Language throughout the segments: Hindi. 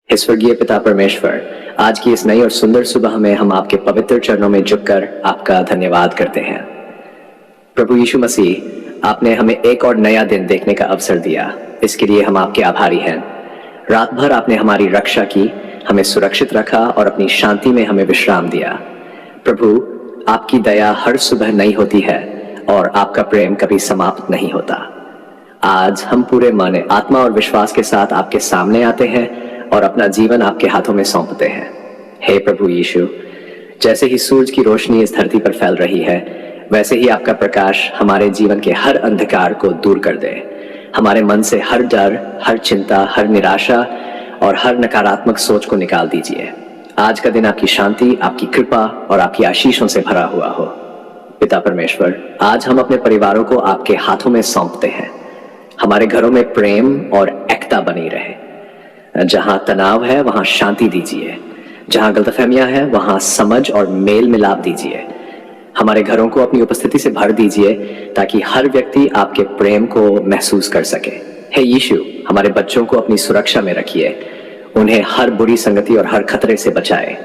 हे स्वर्गीय पिता परमेश्वर, आज की इस नई और सुंदर सुबह में हम आपके पवित्र चरणों में झुककर आपका धन्यवाद करते हैं। प्रभु यीशु मसीह, आपने हमें एक और नया दिन देखने का अवसर दिया, इसके लिए हम आपके आभारी हैं। रात भर आपने हमारी रक्षा की, हमें सुरक्षित रखा और अपनी शांति में हमें विश्राम दिया। प्रभु, आपकी दया हर सुबह नई होती है और आपका प्रेम कभी समाप्त नहीं होता। आज हम पूरे मन, आत्मा और विश्वास के साथ आपके सामने आते हैं और अपना जीवन आपके हाथों में सौंपते हैं। हे प्रभु यीशु, जैसे ही सूरज की रोशनी इस धरती पर फैल रही है, वैसे ही आपका प्रकाश हमारे जीवन के हर अंधकार को दूर कर दे। हमारे मन से हर डर, हर चिंता, हर निराशा और हर नकारात्मक सोच को निकाल दीजिए। आज का दिन आपकी शांति, आपकी कृपा और आपकी आशीषों से भरा हुआ हो। पिता परमेश्वर, आज हम अपने परिवारों को आपके हाथों में सौंपते हैं। हमारे घरों में प्रेम और एकता बनी रहे। जहां तनाव है वहां शांति दीजिए, जहां गलतफहमियां हैं वहां समझ और मेल मिलाप दीजिए। हमारे घरों को अपनी उपस्थिति से भर दीजिए ताकि हर व्यक्ति आपके प्रेम को महसूस कर सके। हे यीशु, हमारे बच्चों को अपनी सुरक्षा में रखिए, उन्हें हर बुरी संगति और हर खतरे से बचाए।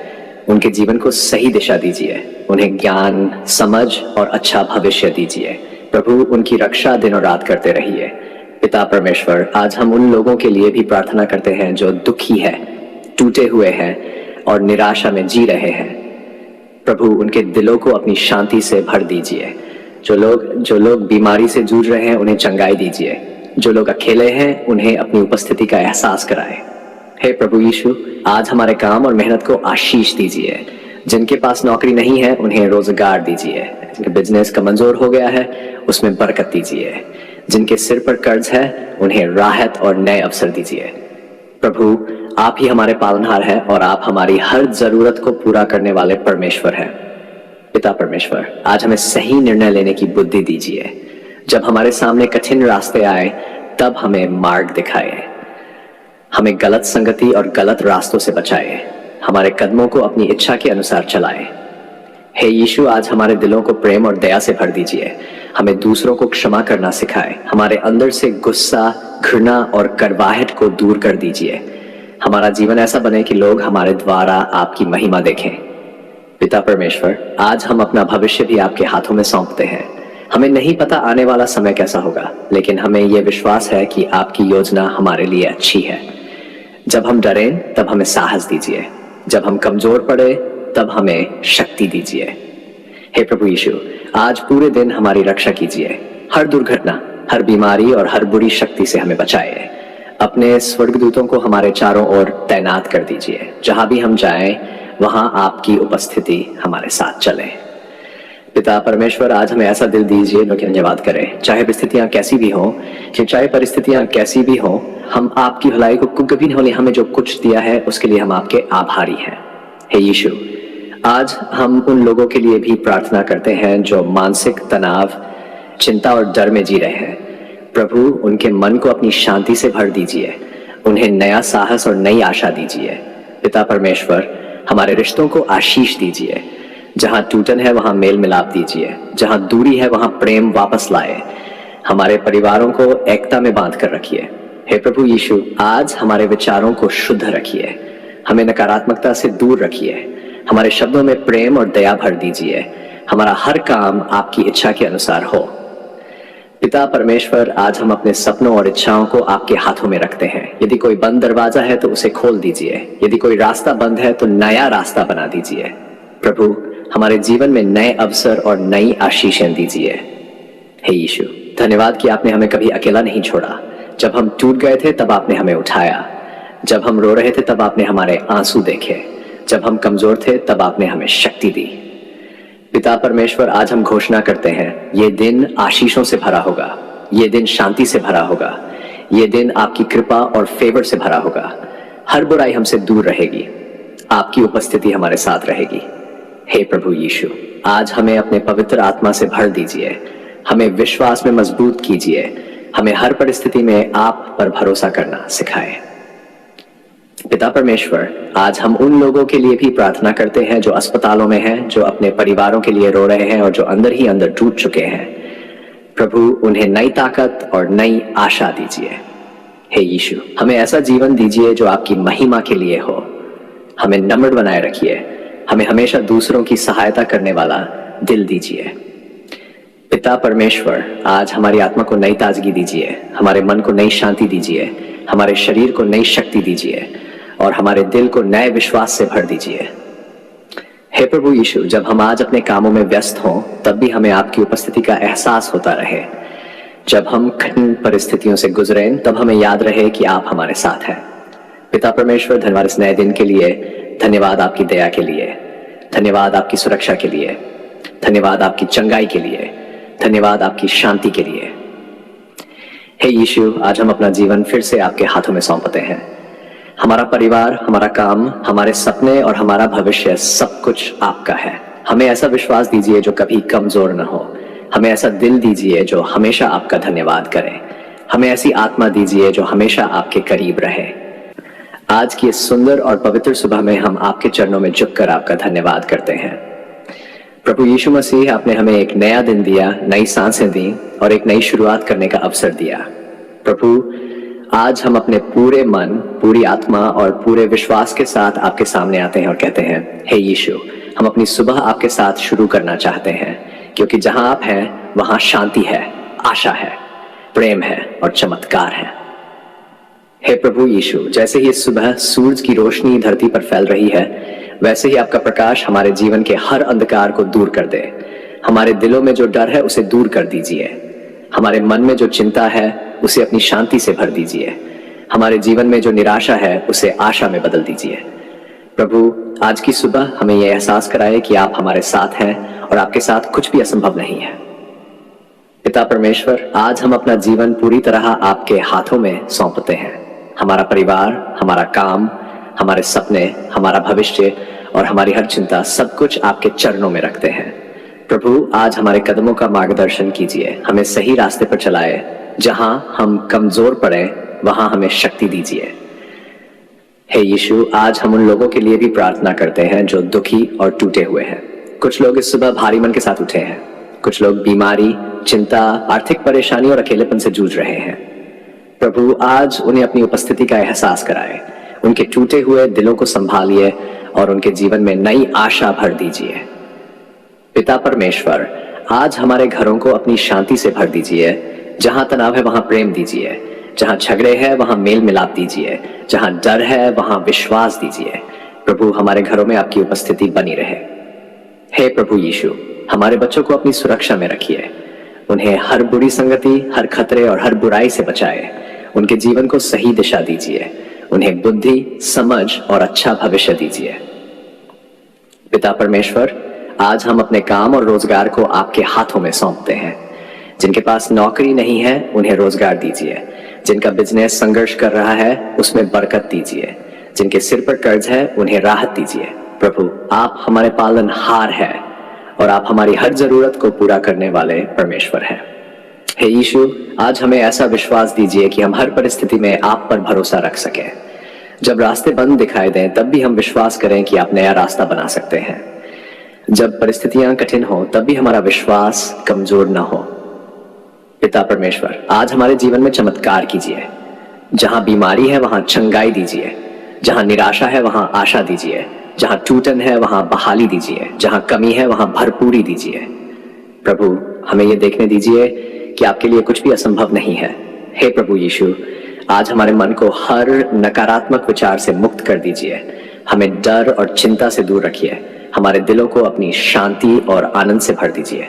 उनके जीवन को सही दिशा दीजिए, उन्हें ज्ञान, समझ और अच्छा भविष्य दीजिए। प्रभु, उनकी रक्षा दिन और रात करते रहिए। पिता परमेश्वर, आज हम उन लोगों के लिए भी प्रार्थना करते हैं जो दुखी है, टूटे हुए हैं और निराशा में जी रहे हैं। प्रभु, उनके दिलों को अपनी शांति से भर दीजिए। जो लोग बीमारी से जूझ रहे हैं उन्हें चंगाई दीजिए। जो लोग अकेले हैं उन्हें अपनी उपस्थिति का एहसास कराएं। हे प्रभु यीशु, आज हमारे काम और मेहनत को आशीष दीजिए। जिनके पास नौकरी नहीं है उन्हें रोजगार दीजिए। जिनका बिजनेस कमजोर हो गया है उसमें बरकत दीजिए। जिनके सिर पर कर्ज है उन्हें राहत और नए अवसर दीजिए। प्रभु, आप ही हमारे पालनहार हैं और आप हमारी हर जरूरत को पूरा करने वाले परमेश्वर हैं। पिता परमेश्वर, आज हमें सही निर्णय लेने की बुद्धि दीजिए। जब हमारे सामने कठिन रास्ते आए तब हमें मार्ग दिखाए। हमें गलत संगति और गलत रास्तों से बचाए। हमारे कदमों को अपनी इच्छा के अनुसार चलाए। हे यीशु, आज हमारे दिलों को प्रेम और दया से भर दीजिए। हमें दूसरों को क्षमा करना सिखाए। हमारे अंदर से गुस्सा, घृणा और कड़वाहट को दूर कर दीजिए। हमारा जीवन ऐसा बने कि लोग हमारे द्वारा आपकी महिमा देखें। पिता परमेश्वर, आज हम अपना भविष्य भी आपके हाथों में सौंपते हैं। हमें नहीं पता आने वाला समय कैसा होगा, लेकिन हमें यह विश्वास है कि आपकी योजना हमारे लिए अच्छी है। जब हम डरें तब हमें साहस दीजिए। जब हम कमजोर पड़े तब हमें शक्ति दीजिए। हे प्रभु यीशु, आज पूरे दिन हमारी रक्षा कीजिए। हर दुर्घटना, हर बीमारी और हर बुरी शक्ति से हमें बचाइए। अपने स्वर्गदूतों को हमारे चारों ओर तैनात कर दीजिए। जहां भी हम जाएं वहां आपकी उपस्थिति हमारे साथ चले। पिता परमेश्वर, आज हमें ऐसा दिल दीजिए जो कि धन्यवाद करे। चाहे परिस्थितियां कैसी भी हों, चाहे परिस्थितियां कैसी भी हों, हम आपकी भलाई को कभी नहीं, हमें जो कुछ दिया है उसके लिए हम आपके आभारी हैं। हे यीशु, आज हम उन लोगों के लिए भी प्रार्थना करते हैं जो मानसिक तनाव, चिंता और डर में जी रहे हैं। प्रभु, उनके मन को अपनी शांति से भर दीजिए। उन्हें नया साहस और नई आशा दीजिए। पिता परमेश्वर, हमारे रिश्तों को आशीष दीजिए। जहां टूटन है वहां मेल मिलाप दीजिए। जहां दूरी है वहां प्रेम वापस लाए। हमारे परिवारों को एकता में बांध कर रखिए। हे प्रभु यीशु, आज हमारे विचारों को शुद्ध रखिए। हमें नकारात्मकता से दूर रखिए। हमारे शब्दों में प्रेम और दया भर दीजिए। हमारा हर काम आपकी इच्छा के अनुसार हो। पिता परमेश्वर, आज हम अपने सपनों और इच्छाओं को आपके हाथों में रखते हैं। यदि कोई बंद दरवाजा है तो उसे खोल दीजिए। यदि कोई रास्ता बंद है तो नया रास्ता बना दीजिए। प्रभु, हमारे जीवन में नए अवसर और नई आशीषें दीजिए। हे यीशु, धन्यवाद कि आपने हमें कभी अकेला नहीं छोड़ा। जब हम टूट गए थे तब आपने हमें उठाया। जब हम रो रहे थे तब आपने हमारे आंसू देखे। जब हम कमजोर थे तब आपने हमें शक्ति दी। पिता परमेश्वर, आज हम घोषणा करते हैं, ये दिन आशीषों से भरा होगा। ये दिन शांति से भरा होगा। ये दिन आपकी कृपा और फेवर से भरा होगा। हर बुराई हमसे दूर रहेगी। आपकी उपस्थिति हमारे साथ रहेगी। हे प्रभु यीशु, आज हमें अपने पवित्र आत्मा से भर दीजिए। हमें विश्वास में मजबूत कीजिए। हमें हर परिस्थिति में आप पर भरोसा करना सिखाए। पिता परमेश्वर, आज हम उन लोगों के लिए भी प्रार्थना करते हैं जो अस्पतालों में हैं, जो अपने परिवारों के लिए रो रहे हैं और जो अंदर ही अंदर टूट चुके हैं। प्रभु, उन्हें नई ताकत और नई आशा दीजिए। हे यीशु, हमें ऐसा जीवन दीजिए जो आपकी महिमा के लिए हो। हमें नम्र बनाए रखिए। हमें हमेशा दूसरों की सहायता करने वाला दिल दीजिए। पिता परमेश्वर, आज हमारी आत्मा को नई ताजगी दीजिए, हमारे मन को नई शांति दीजिए, हमारे शरीर को नई शक्ति दीजिए और हमारे दिल को नए विश्वास से भर दीजिए। हे प्रभु यीशु, जब हम आज अपने कामों में व्यस्त हों तब भी हमें आपकी उपस्थिति का एहसास होता रहे। जब हम कठिन परिस्थितियों से गुजरें तब हमें याद रहे कि आप हमारे साथ हैं। पिता परमेश्वर, धन्यवाद इस नए दिन के लिए, धन्यवाद आपकी दया के लिए, धन्यवाद आपकी सुरक्षा के लिए, धन्यवाद आपकी चंगाई के लिए, धन्यवाद आपकी शांति के लिए। हे यीशु, आज हम अपना जीवन फिर से आपके हाथों में सौंपते हैं। हमारा परिवार, हमारा काम, हमारे सपने और हमारा भविष्य सब कुछ आपका है। हमें ऐसा विश्वास दीजिए जो कभी कमजोर न हो। हमें ऐसा दिल दीजिए जो हमेशा आपका धन्यवाद करे। हमें ऐसी आत्मा दीजिए जो हमेशा आपके करीब रहे। आज की इस सुंदर और पवित्र सुबह में हम आपके चरणों में झुककर आपका धन्यवाद करते हैं। प्रभु यीशु मसीह, आपने हमें एक नया दिन दिया, नई सांसें दी और एक नई शुरुआत करने का अवसर दिया। प्रभु, आज हम अपने पूरे मन, पूरी आत्मा और पूरे विश्वास के साथ आपके सामने आते हैं और कहते हैं, हे यीशु, हम अपनी सुबह आपके साथ शुरू करना चाहते हैं, क्योंकि जहां आप हैं वहां शांति है, आशा है, प्रेम है और चमत्कार है। हे प्रभु यीशु, जैसे ही इस सुबह सूरज की रोशनी धरती पर फैल रही है, वैसे ही आपका प्रकाश हमारे जीवन के हर अंधकार को दूर कर दे। हमारे दिलों में जो डर है उसे दूर कर दीजिए। हमारे मन में जो चिंता है उसे अपनी शांति से भर दीजिए। हमारे जीवन में जो निराशा है उसे आशा में बदल दीजिए। प्रभु, आज की सुबह हमें यह एहसास कराए कि आप हमारे साथ हैं और आपके साथ कुछ भी असंभव नहीं है। पिता परमेश्वर, आज हम अपना जीवन पूरी तरह आपके हाथों में सौंपते हैं। हमारा परिवार, हमारा काम, हमारे सपने, हमारा भविष्य और हमारी हर चिंता, सब कुछ आपके चरणों में रखते हैं। प्रभु, आज हमारे कदमों का मार्गदर्शन कीजिए, हमें सही रास्ते पर चलाए। जहां हम कमजोर पड़े वहां हमें शक्ति दीजिए। हे यीशु, आज हम उन लोगों के लिए भी प्रार्थना करते हैं जो दुखी और टूटे हुए हैं। कुछ लोग इस सुबह भारी मन के साथ उठे हैं। कुछ लोग बीमारी, चिंता, आर्थिक परेशानी और अकेलेपन से जूझ रहे हैं। प्रभु, आज उन्हें अपनी उपस्थिति का एहसास कराए। उनके टूटे हुए दिलों को संभालिए और उनके जीवन में नई आशा भर दीजिए। पिता परमेश्वर, आज हमारे घरों को अपनी शांति से भर दीजिए। जहां तनाव है वहां प्रेम दीजिए। जहां झगड़े हैं वहां मेल मिलाप दीजिए। जहां डर है वहां विश्वास दीजिए। प्रभु, हमारे घरों में आपकी उपस्थिति बनी रहे। हे प्रभु यीशु, हमारे बच्चों को अपनी सुरक्षा में रखिए। उन्हें हर बुरी संगति, हर खतरे और हर बुराई से बचाए। उनके जीवन को सही दिशा दीजिए। उन्हें बुद्धि, समझ और अच्छा भविष्य दीजिए। पिता परमेश्वर, आज हम अपने काम और रोजगार को आपके हाथों में सौंपते हैं। जिनके पास नौकरी नहीं है उन्हें रोजगार दीजिए। जिनका बिजनेस संघर्ष कर रहा है उसमें बरकत दीजिए। जिनके सिर पर कर्ज है उन्हें राहत दीजिए। प्रभु, आप हमारे पालनहार हैं और आप हमारी हर जरूरत को पूरा करने वाले परमेश्वर हैं। हे यीशु, आज हमें ऐसा विश्वास दीजिए कि हम हर परिस्थिति में आप पर भरोसा रख सकें। जब रास्ते बंद दिखाई दें तब भी हम विश्वास करें कि आप नया रास्ता बना सकते हैं। जब परिस्थितियां कठिन हो तब भी हमारा विश्वास कमजोर न हो। पिता परमेश्वर, आज हमारे जीवन में चमत्कार कीजिए। जहां बीमारी है वहां चंगाई दीजिए। जहां निराशा है वहां आशा दीजिए। जहां टूटन है वहां बहाली दीजिए। जहां कमी है वहां भरपूरी दीजिए। प्रभु, हमें यह देखने दीजिए कि आपके लिए कुछ भी असंभव नहीं है। हे प्रभु यीशु, आज हमारे मन को हर नकारात्मक विचार से मुक्त कर दीजिए। हमें डर और चिंता से दूर रखिए। हमारे दिलों को अपनी शांति और आनंद से भर दीजिए।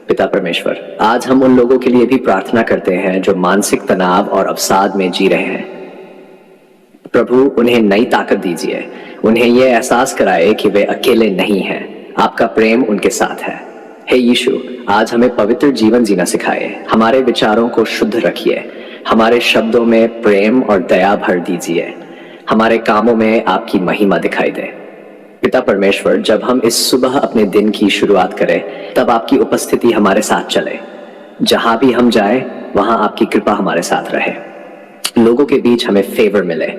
पिता परमेश्वर, आज हम उन लोगों के लिए भी प्रार्थना करते हैं जो मानसिक तनाव और अवसाद में जी रहे हैं। प्रभु, उन्हें नई ताकत दीजिए। उन्हें यह एहसास कराए कि वे अकेले नहीं हैं। आपका प्रेम उनके साथ है। हे यीशु, आज हमें पवित्र जीवन जीना सिखाए। हमारे विचारों को शुद्ध रखिए। हमारे शब्दों में प्रेम और दया भर दीजिए। हमारे कामों में आपकी महिमा दिखाई दे। पिता परमेश्वर, जब हम इस सुबह अपने दिन की शुरुआत करें तब आपकी उपस्थिति हमारे साथ चले। जहां भी हम जाएं वहां आपकी कृपा हमारे साथ रहे। लोगों के बीच हमें फेवर मिले।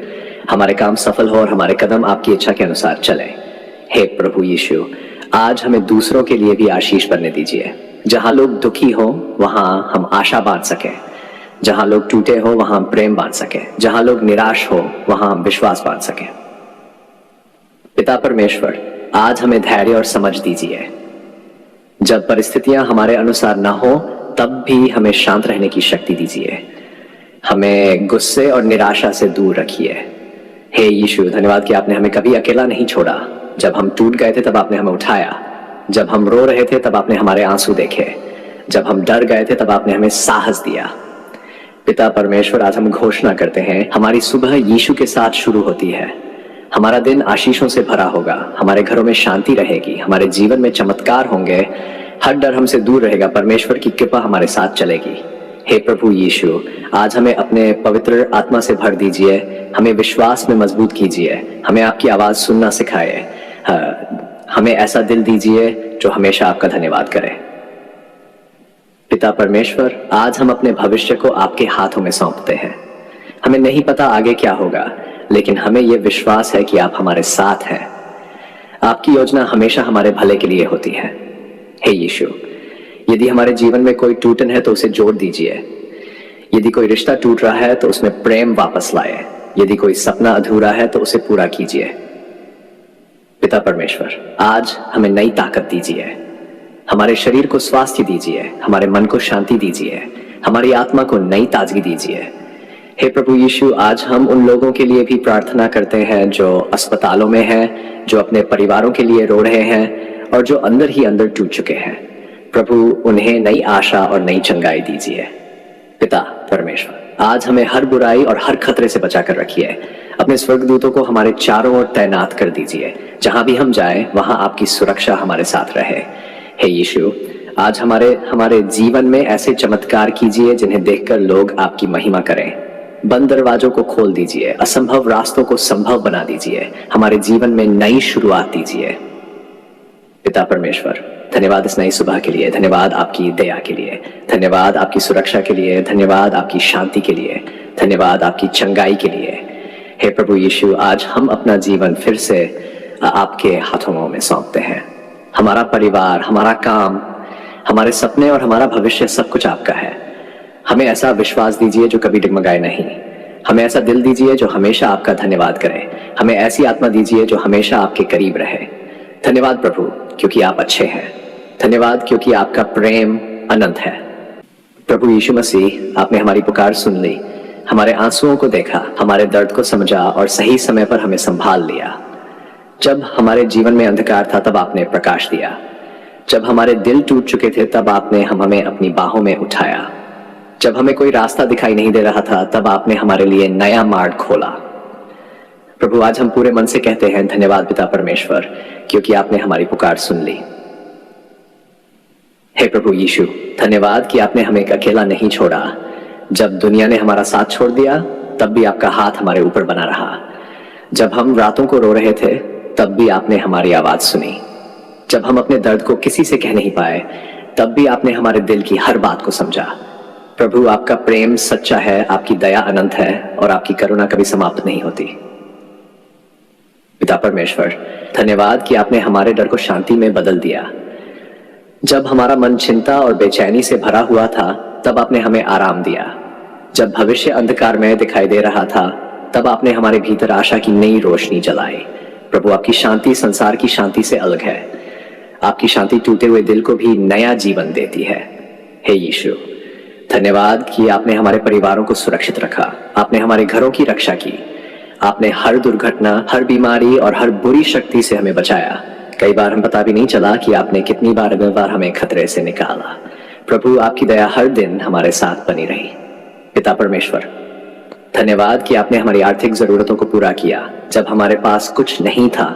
हमारे काम सफल हो और हमारे कदम आपकी इच्छा के अनुसार चले। हे प्रभु यीशु, आज हमें दूसरों के लिए भी आशीष बनने दीजिए। जहां लोग दुखी हो वहां हम आशा बांट सकें। जहां लोग टूटे हो वहां हम प्रेम बांध सके, जहां लोग निराश हो वहां हम विश्वास बांध सके। पिता परमेश्वर, आज हमें धैर्य और समझ दीजिए। जब परिस्थितियां हमारे अनुसार ना हो तब भी हमें शांत रहने की शक्ति दीजिए। हमें गुस्से और निराशा से दूर रखिए। हे यीशु, धन्यवाद कि आपने हमें कभी अकेला नहीं छोड़ा। जब हम टूट गए थे तब आपने हमें उठाया। जब हम रो रहे थे तब आपने हमारे आंसू देखे। जब हम डर गए थे तब आपने हमें साहस दिया। पिता परमेश्वर, आज हम घोषणा करते हैं, हमारी सुबह यीशु के साथ शुरू होती है। हमारा दिन आशीषों से भरा होगा, हमारे घरों में शांति रहेगी, हमारे जीवन में चमत्कार होंगे, हर डर हमसे दूर रहेगा, परमेश्वर की कृपा हमारे साथ चलेगी। हे प्रभु यीशु, आज हमें अपने पवित्र आत्मा से भर दीजिए, हमें विश्वास में मजबूत कीजिए, हमें आपकी आवाज सुनना सिखाए, हमें ऐसा दिल दीजिए जो हमेशा आपका धन्यवाद करे। पिता परमेश्वर, आज हम अपने भविष्य को आपके हाथों में सौंपते हैं। हमें नहीं पता आगे क्या होगा, लेकिन हमें यह विश्वास है कि आप हमारे साथ हैं। आपकी योजना हमेशा हमारे भले के लिए होती है। हे यीशु, यदि हमारे जीवन में कोई टूटन है तो उसे जोड़ दीजिए। यदि कोई रिश्ता टूट रहा है तो उसमें प्रेम वापस लाए। यदि कोई सपना अधूरा है तो उसे पूरा कीजिए। पिता परमेश्वर, आज हमें नई ताकत दीजिए, हमारे शरीर को स्वास्थ्य दीजिए, हमारे मन को शांति दीजिए, हमारी आत्मा को नई ताजगी दीजिए। हे प्रभु यीशु, आज हम उन लोगों के लिए भी प्रार्थना करते हैं जो अस्पतालों में हैं, जो अपने परिवारों के लिए रो रहे हैं और जो अंदर ही अंदर टूट चुके हैं। प्रभु, उन्हें नई आशा और नई चंगाई दीजिए। पिता परमेश्वर, आज हमें हर बुराई और हर खतरे से बचा कर रखिए। अपने स्वर्गदूतों को हमारे चारों ओर तैनात कर दीजिए। जहां भी हम जाएं वहां आपकी सुरक्षा हमारे साथ रहे। हे यीशु, आज हमारे जीवन में ऐसे चमत्कार कीजिए जिन्हें देखकर लोग आपकी महिमा करें। बंद दरवाजों को खोल दीजिए, असंभव रास्तों को संभव बना दीजिए, हमारे जीवन में नई शुरुआत दीजिए। पिता परमेश्वर, धन्यवाद इस नई सुबह के लिए, धन्यवाद आपकी दया के लिए, धन्यवाद आपकी सुरक्षा के लिए, धन्यवाद आपकी शांति के लिए, धन्यवाद आपकी चंगाई के लिए। हे प्रभु यीशु, आज हम अपना जीवन फिर से आपके हाथों में सौंपते हैं। हमारा परिवार, हमारा काम, हमारे सपने और हमारा भविष्य सब कुछ आपका है। हमें ऐसा विश्वास दीजिए जो कभी डगमगाए नहीं। हमें ऐसा दिल दीजिए जो हमेशा आपका धन्यवाद करे। हमें ऐसी आत्मा दीजिए जो हमेशा आपके करीब रहे। धन्यवाद प्रभु, क्योंकि आप अच्छे हैं। धन्यवाद क्योंकि आपका प्रेम अनंत है। प्रभु यीशु मसीह, आपने हमारी पुकार सुन ली, हमारे आंसुओं को देखा, हमारे दर्द को समझा और सही समय पर हमें संभाल लिया। जब हमारे जीवन में अंधकार था तब आपने प्रकाश दिया। जब हमारे दिल टूट चुके थे तब आपने हमें अपनी बाहों में उठाया। जब हमें कोई रास्ता दिखाई नहीं दे रहा था तब आपने हमारे लिए नया मार्ग खोला। प्रभु, आज हम पूरे मन से कहते हैं धन्यवाद पिता परमेश्वर, क्योंकि आपने हमारी पुकार सुन ली। हे प्रभु यीशु, धन्यवाद कि आपने हमें अकेला नहीं छोड़ा। जब दुनिया ने हमारा साथ छोड़ दिया तब भी आपका हाथ हमारे ऊपर बना रहा। जब हम रातों को रो रहे थे तब भी आपने हमारी आवाज सुनी। जब हम अपने दर्द को किसी से कह नहीं पाए तब भी आपने हमारे दिल की हर बात को समझा। प्रभु, आपका प्रेम सच्चा है, आपकी दया अनंत है और आपकी करुणा कभी समाप्त नहीं होती। पिता परमेश्वर, धन्यवाद कि आपने हमारे डर को शांति में बदल दिया। जब हमारा मन चिंता और बेचैनी से भरा हुआ था तब आपने हमें आराम दिया। जब भविष्य अंधकार में दिखाई दे रहा था तब आपने हमारे भीतर आशा की नई रोशनी जलाई। प्रभु, आपकी शांति संसार की शांति से अलग है। आपकी शांति टूटे हुए दिल को भी नया जीवन देती है। हे यीशु, धन्यवाद कि आपने हमारे परिवारों को सुरक्षित रखा। आपने हमारे घरों की रक्षा की। आपने हर दुर्घटना, हर बीमारी और हर बुरी शक्ति से हमें बचाया। कई बार हम पता भी नहीं चला कि आपने कितनी बार हमें खतरे से निकाला। प्रभु, आपकी दया हर दिन हमारे साथ बनी रही। पिता परमेश्वर, धन्यवाद कि आपने हमारी आर्थिक जरूरतों को पूरा किया। जब हमारे पास कुछ नहीं था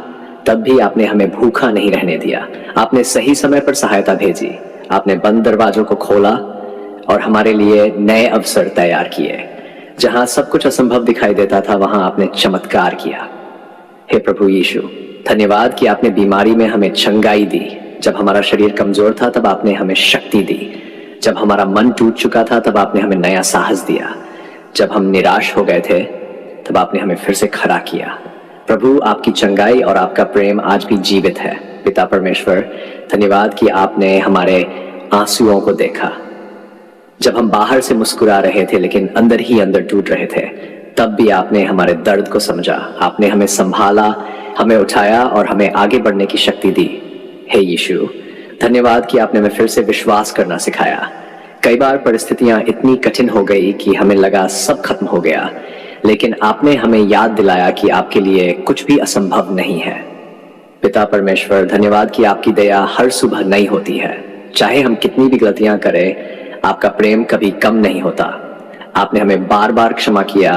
तब भी आपने हमें भूखा नहीं रहने दिया। आपने सही समय पर सहायता भेजी। आपने बंद दरवाजों को खोला और हमारे लिए नए अवसर तैयार किए। जहां सब कुछ असंभव दिखाई देता था वहां आपने चमत्कार किया। हे प्रभु यीशु, धन्यवाद कि आपने बीमारी में हमें चंगाई दी। जब हमारा शरीर कमजोर था तब आपने हमें शक्ति दी। जब हमारा मन टूट चुका था तब आपने हमें नया साहस दिया। जब हम निराश हो गए थे तब आपने हमें फिर से खड़ा किया। प्रभु, आपकी चंगाई और आपका प्रेम आज भी जीवित है। पिता परमेश्वर, धन्यवाद कि आपने हमारे आंसुओं को देखा। जब हम बाहर से मुस्कुरा रहे थे लेकिन अंदर ही अंदर टूट रहे थे, तब भी आपने हमारे दर्द को समझा, आपने हमें संभाला, हमें उठाया और हमें आगे बढ़ने की शक्ति दी। हे यीशु, धन्यवाद कि आपने हमें फिर से विश्वास करना सिखाया। कई बार परिस्थितियां इतनी कठिन हो गई कि हमें लगा सब खत्म हो गया, लेकिन आपने हमें याद दिलाया कि आपके लिए कुछ भी असंभव नहीं है। पिता परमेश्वर, धन्यवाद कि आपकी दया हर सुबह नई होती है। चाहे हम कितनी भी गलतियां करें, आपका प्रेम कभी कम नहीं होता। आपने हमें बार बार क्षमा किया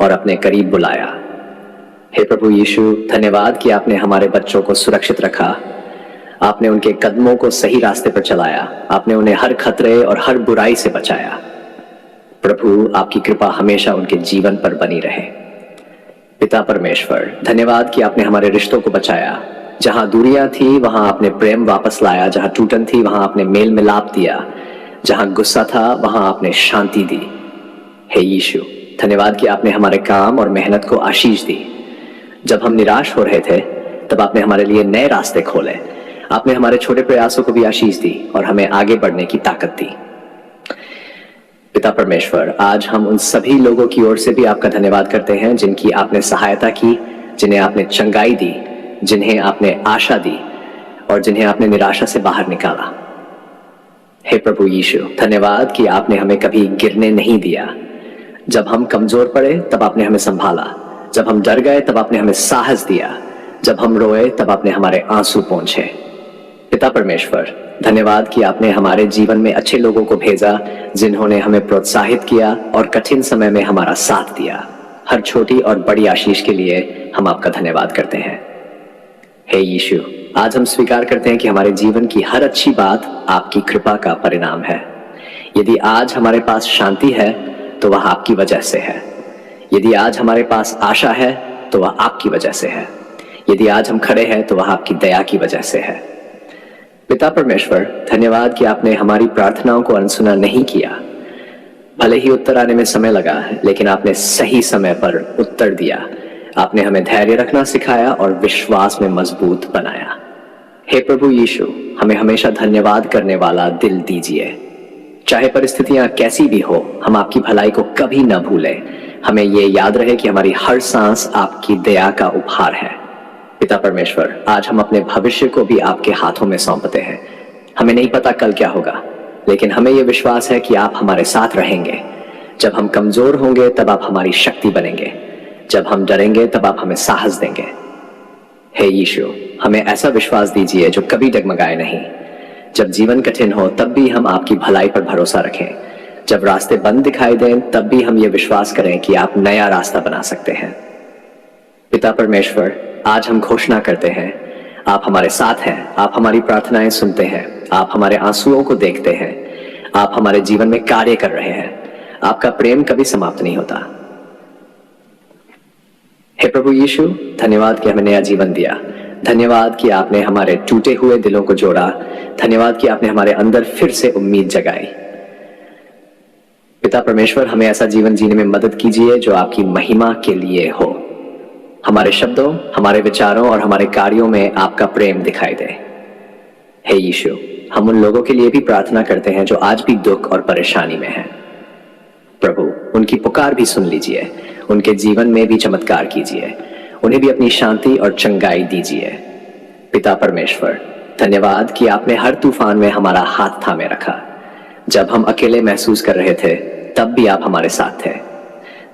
और अपने करीब बुलाया। हे प्रभु यीशु, धन्यवाद कि आपने हमारे बच्चों को सुरक्षित रखा। आपने उनके कदमों को सही रास्ते पर चलाया। आपने उन्हें हर खतरे और हर बुराई से बचाया। प्रभु, आपकी कृपा हमेशा उनके जीवन पर बनी रहे। पिता परमेश्वर, धन्यवाद कि आपने हमारे रिश्तों को बचाया। जहां दूरियां थी वहां आपने प्रेम वापस लाया, जहां टूटन थी वहां आपने मेल मिलाप दिया, जहां गुस्सा था वहां आपने शांति दी। हे यीशु, धन्यवाद कि आपने हमारे काम और मेहनत को आशीष दी। जब हम निराश हो रहे थे तब आपने हमारे लिए नए रास्ते खोले। आपने हमारे छोटे प्रयासों को भी आशीष दी और हमें आगे बढ़ने की ताकत दी। पिता परमेश्वर, आज हम उन सभी लोगों की ओर से भी आपका धन्यवाद करते हैं जिनकी आपने सहायता की, जिन्हें आपने चंगाई दी, जिन्हें आपने आशा दी और जिन्हें आपने निराशा से बाहर निकाला। हे प्रभु यीशु, धन्यवाद कि आपने हमें कभी गिरने नहीं दिया। जब हम कमजोर पड़े तब आपने हमें संभाला। जब हम डर गए तब आपने हमें साहस दिया। जब हम रोए तब आपने हमारे आंसू पोंछे। पिता परमेश्वर, धन्यवाद कि आपने हमारे जीवन में अच्छे लोगों को भेजा जिन्होंने हमें प्रोत्साहित किया और कठिन समय में हमारा साथ दिया। हर छोटी और बड़ी आशीष के लिए हम आपका धन्यवाद करते हैं। हे यीशु, आज हम स्वीकार करते हैं कि हमारे जीवन की हर अच्छी बात आपकी कृपा का परिणाम है। यदि आज हमारे पास शांति है तो वह आपकी वजह से है। यदि आज हमारे पास आशा है तो वह आपकी वजह से है। यदि आज हम खड़े हैं तो वह आपकी दया की वजह से है। पिता परमेश्वर, धन्यवाद कि आपने हमारी प्रार्थनाओं को अनसुना नहीं किया। भले ही उत्तर आने में समय लगा, लेकिन आपने सही समय पर उत्तर दिया। आपने हमें धैर्य रखना सिखाया और विश्वास में मजबूत बनाया। हे प्रभु यीशु, हमें हमेशा धन्यवाद करने वाला दिल दीजिए। चाहे परिस्थितियां कैसी भी हो, हम आपकी भलाई को कभी न भूलें। हमें ये याद रहे कि हमारी हर सांस आपकी दया का उपहार है। पिता परमेश्वर, आज हम अपने भविष्य को भी आपके हाथों में सौंपते हैं। हमें नहीं पता कल क्या होगा, लेकिन हमें यह विश्वास है कि आप हमारे साथ रहेंगे। जब हम कमजोर होंगे तब आप हमारी शक्ति बनेंगे। जब हम डरेंगे तब आप हमें साहस देंगे। हे यीशु, हमें ऐसा विश्वास दीजिए जो कभी डगमगाए नहीं। जब जीवन कठिन हो तब भी हम आपकी भलाई पर भरोसा रखें। जब रास्ते बंद दिखाई दें तब भी हम ये विश्वास करें कि आप नया रास्ता बना सकते हैं। पिता परमेश्वर, आज हम घोषणा करते हैं, आप हमारे साथ हैं। आप हमारी प्रार्थनाएं सुनते हैं। आप हमारे आंसुओं को देखते हैं। आप हमारे जीवन में कार्य कर रहे हैं। आपका प्रेम कभी समाप्त नहीं होता। हे प्रभु यीशु, धन्यवाद कि हमें नया जीवन दिया। धन्यवाद कि आपने हमारे टूटे हुए दिलों को जोड़ा। धन्यवाद कि आपने हमारे अंदर फिर से उम्मीद जगाई। पिता परमेश्वर, हमें ऐसा जीवन जीने में मदद कीजिए जो आपकी महिमा के लिए हो। हमारे शब्दों, हमारे विचारों और हमारे कार्यों में आपका प्रेम दिखाई दे। हे यीशु, हम उन लोगों के लिए भी प्रार्थना करते हैं जो आज भी दुख और परेशानी में हैं। प्रभु, उनकी पुकार भी सुन लीजिए। उनके जीवन में भी चमत्कार कीजिए। उन्हें भी अपनी शांति और चंगाई दीजिए। पिता परमेश्वर, धन्यवाद कि आपने हर तूफान में हमारा हाथ थामे रखा। जब हम अकेले महसूस कर रहे थे तब भी आप हमारे साथ थे।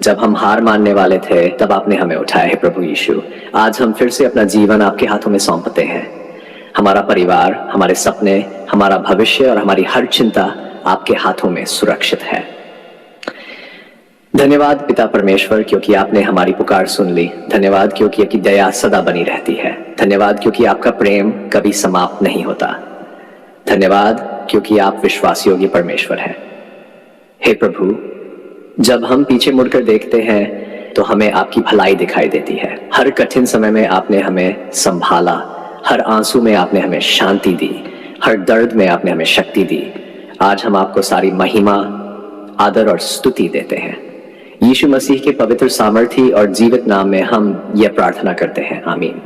जब हम हार मानने वाले थे तब आपने हमें उठाया है। प्रभु यीशु, आज हम फिर से अपना जीवन आपके हाथों में सौंपते हैं। हमारा परिवार, हमारे सपने, हमारा भविष्य और हमारी हर चिंता आपके हाथों में सुरक्षित है। धन्यवाद पिता परमेश्वर, क्योंकि आपने हमारी पुकार सुन ली। धन्यवाद क्योंकि आपकी दया सदा बनी रहती है। धन्यवाद क्योंकि आपका प्रेम कभी समाप्त नहीं होता। धन्यवाद क्योंकि आप विश्वास योग्य परमेश्वर हैं। हे प्रभु, जब हम पीछे मुड़कर देखते हैं तो हमें आपकी भलाई दिखाई देती है। हर कठिन समय में आपने हमें संभाला। हर आंसू में आपने हमें शांति दी। हर दर्द में आपने हमें शक्ति दी। आज हम आपको सारी महिमा, आदर और स्तुति देते हैं। यीशु मसीह के पवित्र सामर्थी और जीवित नाम में हम यह प्रार्थना करते हैं। आमीन।